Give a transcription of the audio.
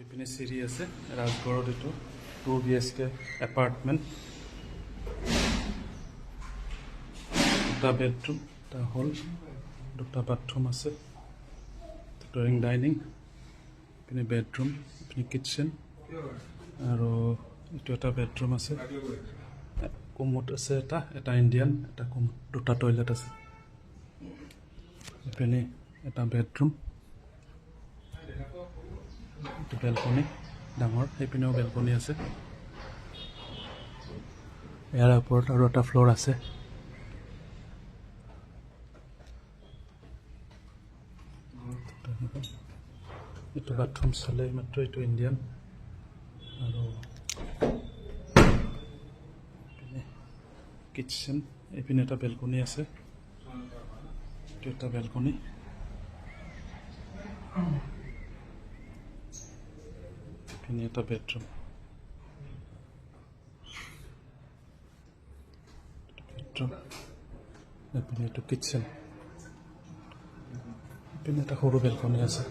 এইপিনে চিৰি আছে ৰাজগড়ত এইটো 2 BHK এপাৰ্টমেণ্ট দুটা বেডৰুম এটা হল দুটা বাথৰুম আছে ড্ৰয়িং ডাইনিং এইপিনে বেডৰুম এইপিনে কিটচেন আৰু এইটো এটা বেডৰুম আছে কোমোড আছে এটা ইণ্ডিয়ান এটা কোমোড দুটা টয়লেট আছে এইপিনে এটা বেডৰুম এইটো বেলকনি ডাঙৰ এইপিনেও বেলকনি আছে ইয়াৰ ওপৰত আৰু এটা ফ্লোৰ আছে এইটো বাথৰুম চালে মাত্ৰ এইটো ইণ্ডিয়ান আৰু কিটচেন এইপিনে এটা বেলকনি আছে এইটো এটা বেলকনি এইপিনে এটা বেডৰুম এইপিনে এইটো কিটচেন এইপিনে এটা সৰু বেলকনি আছে